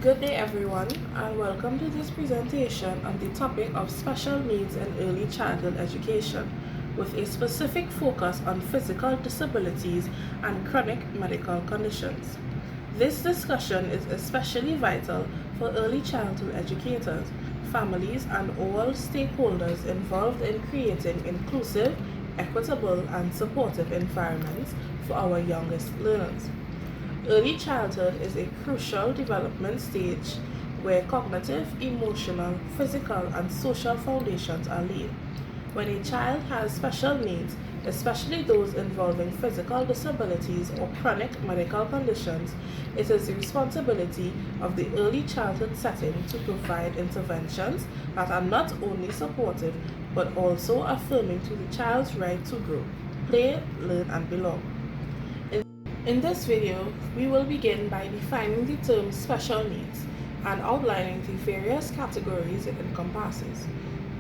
Good day everyone, and welcome to this presentation on the topic of special needs in early childhood education, with a specific focus on physical disabilities and chronic medical conditions. This discussion is especially vital for early childhood educators, families, and all stakeholders involved in creating inclusive, equitable, and supportive environments for our youngest learners. Early childhood is a crucial development stage where cognitive, emotional, physical, and social foundations are laid. When a child has special needs, especially those involving physical disabilities or chronic medical conditions, it is the responsibility of the early childhood setting to provide interventions that are not only supportive but also affirming to the child's right to grow, play, learn, and belong. In this video, we will begin by defining the term special needs and outlining the various categories it encompasses.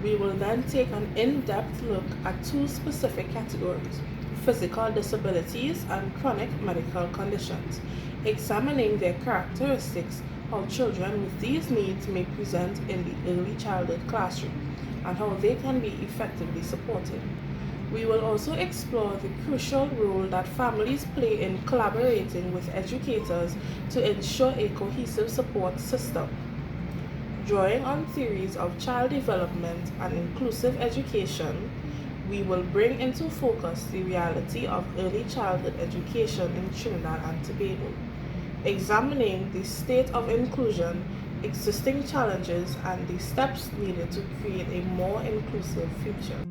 We will then take an in-depth look at two specific categories, physical disabilities and chronic medical conditions, examining their characteristics, how children with these needs may present in the early childhood classroom, and how they can be effectively supported. We will also explore the crucial role that families play in collaborating with educators to ensure a cohesive support system. Drawing on theories of child development and inclusive education, we will bring into focus the reality of early childhood education in Trinidad and Tobago, examining the state of inclusion, existing challenges, and the steps needed to create a more inclusive future.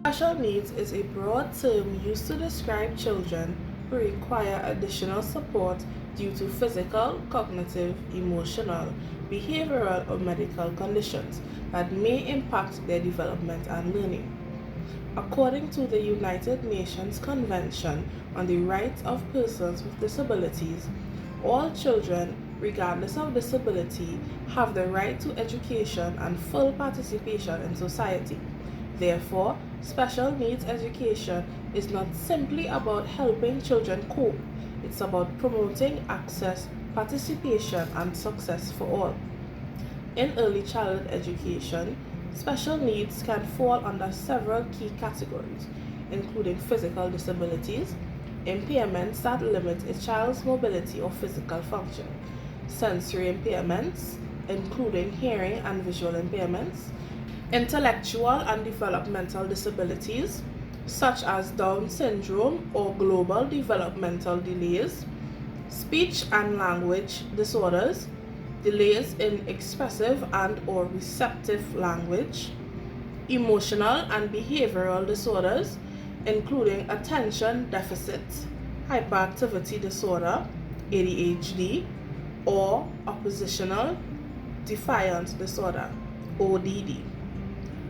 Special needs is a broad term used to describe children who require additional support due to physical, cognitive, emotional, behavioral, or medical conditions that may impact their development and learning. According to the United Nations Convention on the Rights of Persons with Disabilities, all children, regardless of disability, have the right to education and full participation in society. Therefore, special needs education is not simply about helping children cope, it's about promoting access, participation, and success for all. In early childhood education, special needs can fall under several key categories, including physical disabilities, impairments that limit a child's mobility or physical function, sensory impairments, including hearing and visual impairments, intellectual and developmental disabilities, such as Down syndrome or global developmental delays, speech and language disorders, delays in expressive and or receptive language, emotional and behavioral disorders, including attention deficit hyperactivity disorder, ADHD, or oppositional defiant disorder, ODD.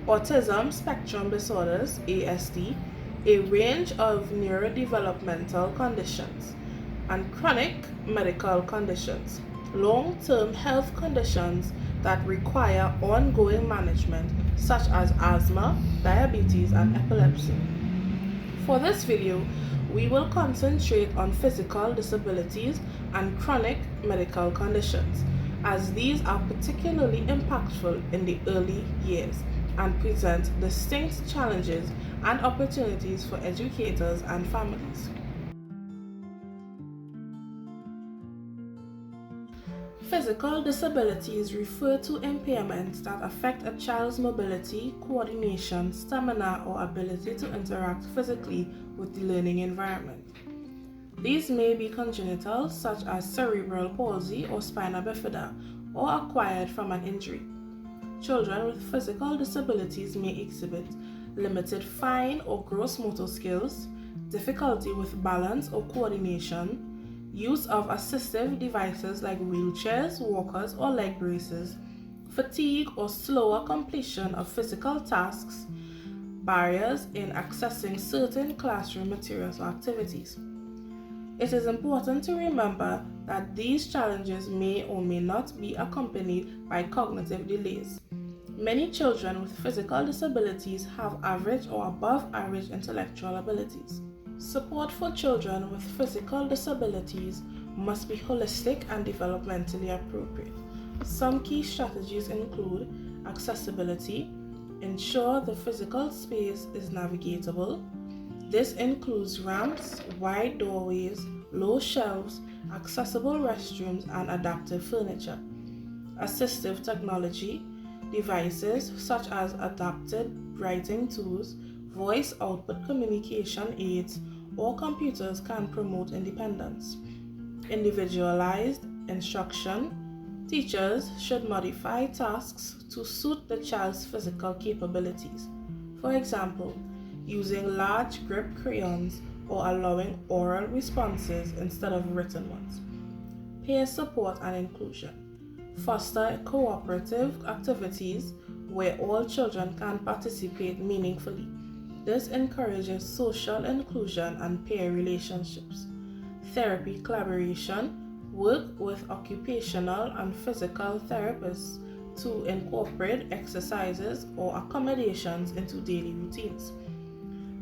Autism spectrum disorders, ASD, a range of neurodevelopmental conditions, and chronic medical conditions, long-term health conditions that require ongoing management, such as asthma, diabetes, and epilepsy. For this video, we will concentrate on physical disabilities and chronic medical conditions, as these are particularly impactful in the early years and present distinct challenges and opportunities for educators and families. Physical disabilities refer to impairments that affect a child's mobility, coordination, stamina, or ability to interact physically with the learning environment. These may be congenital, such as cerebral palsy or spina bifida, or acquired from an injury. Children with physical disabilities may exhibit limited fine or gross motor skills, difficulty with balance or coordination, use of assistive devices like wheelchairs, walkers, or leg braces, fatigue or slower completion of physical tasks, barriers in accessing certain classroom materials or activities. It is important to remember that these challenges may or may not be accompanied by cognitive delays. Many children with physical disabilities have average or above average intellectual abilities. Support for children with physical disabilities must be holistic and developmentally appropriate. Some key strategies include accessibility, ensure the physical space is navigatable. This includes ramps, wide doorways, low shelves, accessible restrooms, and adaptive furniture. Assistive technology, devices such as adapted writing tools, voice output communication aids, or computers can promote independence. Individualized instruction, teachers should modify tasks to suit the child's physical capabilities. For example, using large grip crayons or allowing oral responses instead of written ones. Peer support and inclusion. Foster cooperative activities where all children can participate meaningfully. This encourages social inclusion and peer relationships. Therapy collaboration. Work with occupational and physical therapists to incorporate exercises or accommodations into daily routines.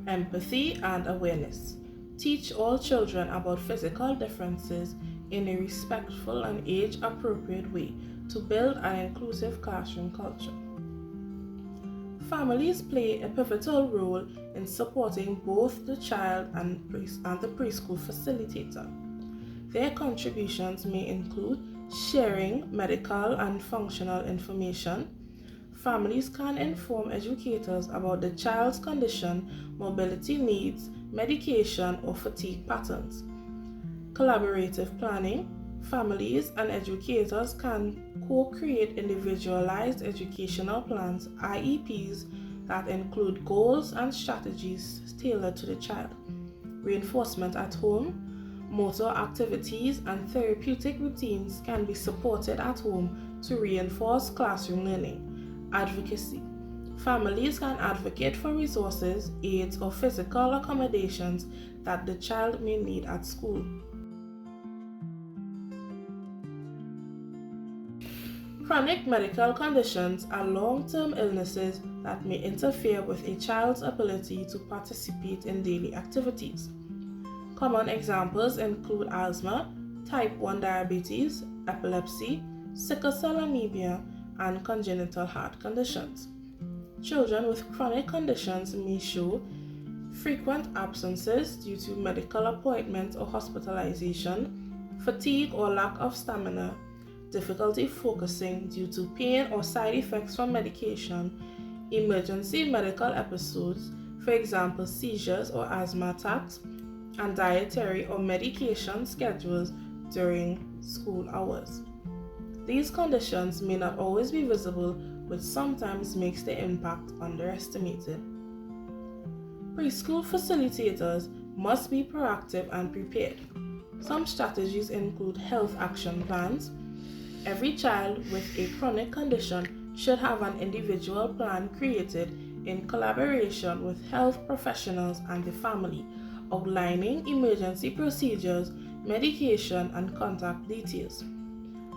Empathy and awareness. Teach all children about physical differences in a respectful and age-appropriate way to build an inclusive classroom culture. Families play a pivotal role in supporting both the child and the preschool facilitator. Their contributions may include sharing medical and functional information. Families can inform educators about the child's condition, mobility needs, medication, or fatigue patterns. Collaborative planning. Families and educators can co-create individualized educational plans, IEPs, that include goals and strategies tailored to the child. Reinforcement at home. Motor activities and therapeutic routines can be supported at home to reinforce classroom learning. Advocacy. Families can advocate for resources, aids, or physical accommodations that the child may need at school. Chronic medical conditions are long-term illnesses that may interfere with a child's ability to participate in daily activities. Common examples include asthma, type 1 diabetes, epilepsy, sickle cell anemia, and congenital heart conditions. Children with chronic conditions may show frequent absences due to medical appointments or hospitalization, fatigue or lack of stamina, difficulty focusing due to pain or side effects from medication, emergency medical episodes, for example seizures or asthma attacks, and dietary or medication schedules during school hours. These conditions may not always be visible, which sometimes makes their impact underestimated. Preschool facilitators must be proactive and prepared. Some strategies include health action plans. Every child with a chronic condition should have an individual plan created in collaboration with health professionals and the family, outlining emergency procedures, medication, and contact details.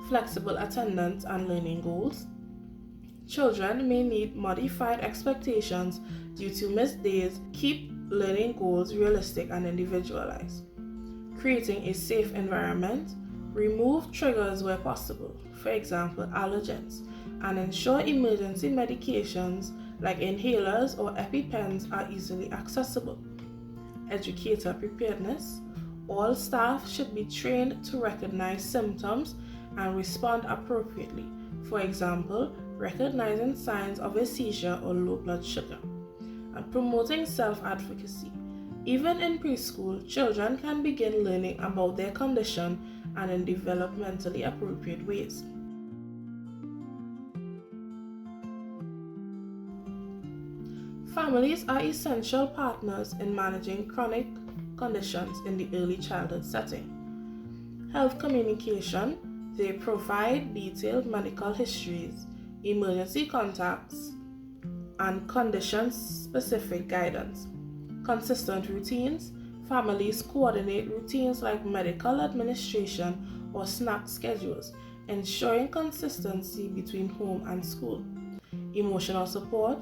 Flexible attendance and learning goals. Children may need modified expectations due to missed days. Keep learning goals realistic and individualized. Creating a safe environment. Remove triggers where possible, for example allergens, and ensure emergency medications like inhalers or EpiPens are easily accessible. Educator preparedness. All staff should be trained to recognize symptoms and respond appropriately, for example, recognizing signs of a seizure or low blood sugar. And promoting self-advocacy. Even in preschool, children can begin learning about their condition and in developmentally appropriate ways. Families are essential partners in managing chronic conditions in the early childhood setting. Health communication. They provide detailed medical histories, emergency contacts, and condition-specific guidance. Consistent routines. Families coordinate routines like medical administration or snack schedules, ensuring consistency between home and school. Emotional support.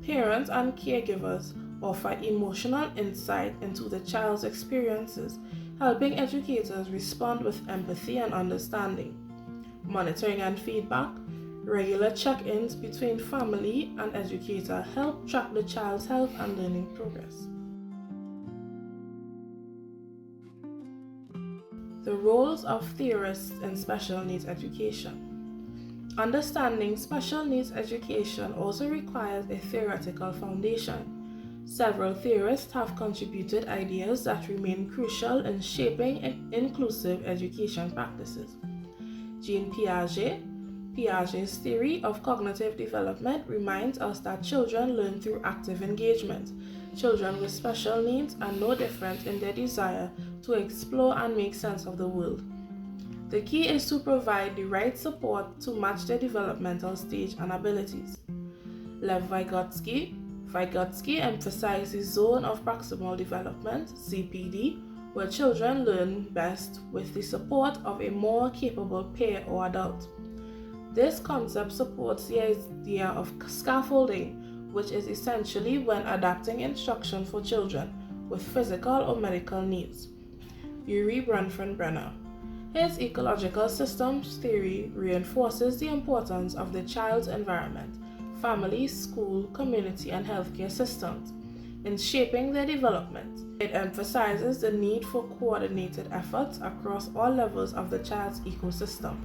Parents and caregivers offer emotional insight into the child's experiences, helping educators respond with empathy and understanding. Monitoring and feedback. Regular check-ins between family and educator help track the child's health and learning progress. The roles of theorists in special needs education. Understanding special needs education also requires a theoretical foundation. Several theorists have contributed ideas that remain crucial in shaping inclusive education practices. Jean Piaget's theory of cognitive development reminds us that children learn through active engagement. Children with special needs are no different in their desire to explore and make sense of the world. The key is to provide the right support to match their developmental stage and abilities. Vygotsky emphasized the zone of proximal development, ZPD, where children learn best with the support of a more capable peer or adult. This concept supports the idea of scaffolding, which is essentially when adapting instruction for children with physical or medical needs. Bronfenbrenner. His ecological systems theory reinforces the importance of the child's environment, family, school, community, and healthcare systems in shaping their development. It emphasizes the need for coordinated efforts across all levels of the child's ecosystem.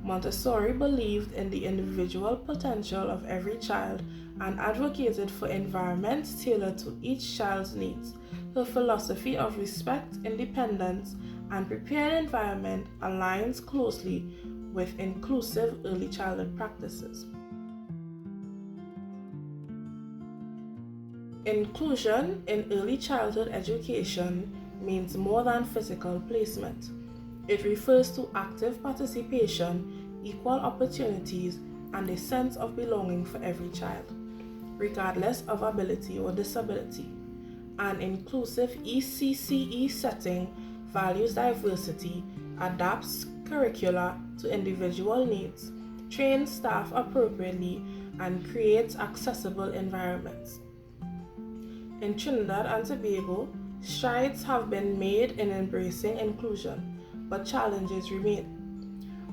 Montessori believed in the individual potential of every child and advocated for environments tailored to each child's needs. Her philosophy of respect, independence, and prepared environment aligns closely with inclusive early childhood practices. Inclusion in early childhood education means more than physical placement. It refers to active participation, equal opportunities, and a sense of belonging for every child, regardless of ability or disability. An inclusive ECCE setting values diversity, adapts curricula to individual needs, trains staff appropriately, and creates accessible environments. In Trinidad and Tobago, strides have been made in embracing inclusion, but challenges remain.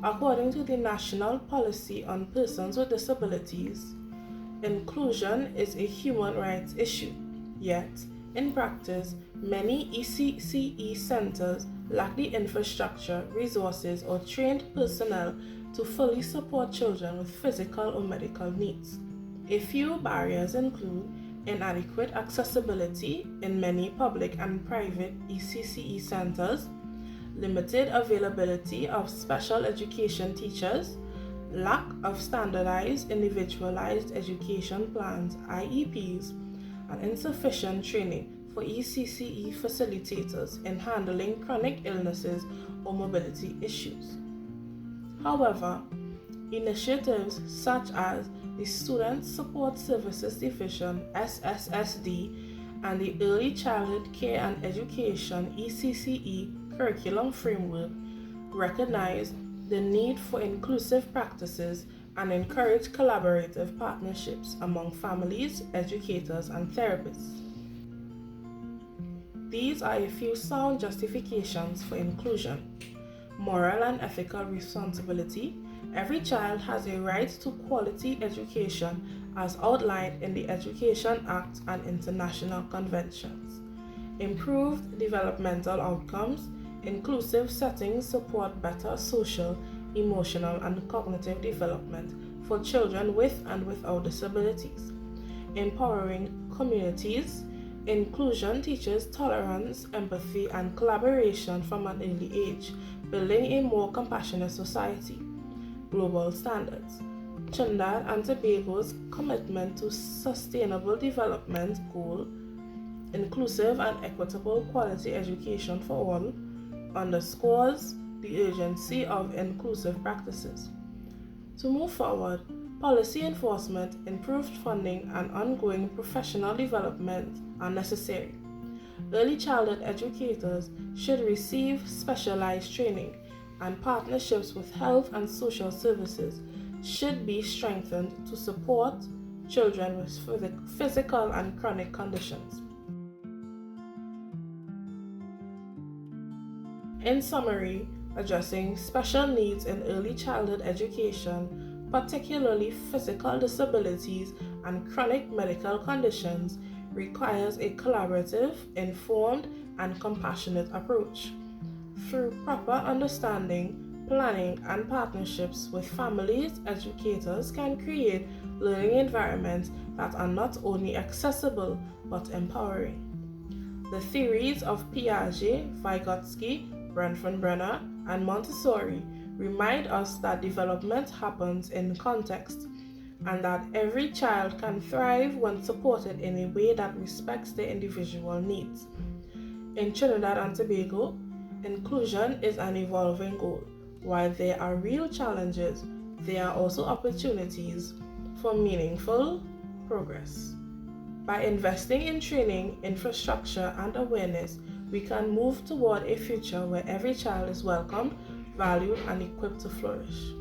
According to the National Policy on Persons with Disabilities, inclusion is a human rights issue, yet, in practice, many ECCE centers lack the infrastructure, resources, or trained personnel to fully support children with physical or medical needs. A few barriers include inadequate accessibility in many public and private ECCE centers, limited availability of special education teachers, lack of standardized individualized education plans (IEPs), and insufficient training for ECCE facilitators in handling chronic illnesses or mobility issues. However, initiatives such as the Student Support Services Division (SSSD) and the Early Childhood Care and Education (ECCE) curriculum framework recognize the need for inclusive practices and encourage collaborative partnerships among families, educators, and therapists. These are a few sound justifications for inclusion. Moral and ethical responsibility. Every child has a right to quality education as outlined in the Education Act and international conventions. Improved developmental outcomes. Inclusive settings support better social, emotional, and cognitive development for children with and without disabilities. Empowering communities. Inclusion teaches tolerance, empathy, and collaboration from an early age, building a more compassionate society. Global standards. Trinidad and Tobago's commitment to sustainable development goal, inclusive and equitable quality education for all, underscores the urgency of inclusive practices. To move forward, policy enforcement, improved funding, and ongoing professional development are necessary. Early childhood educators should receive specialized training, and partnerships with health and social services should be strengthened to support children with physical and chronic conditions. In summary, addressing special needs in early childhood education, particularly physical disabilities and chronic medical conditions, requires a collaborative, informed, and compassionate approach. Through proper understanding, planning, and partnerships with families, educators can create learning environments that are not only accessible but empowering. The theories of Piaget, Vygotsky, Bronfenbrenner, and Montessori remind us that development happens in context and that every child can thrive when supported in a way that respects their individual needs. In Trinidad and Tobago, inclusion is an evolving goal. While there are real challenges, there are also opportunities for meaningful progress. By investing in training, infrastructure, and awareness, we can move toward a future where every child is welcomed, valued, and equipped to flourish.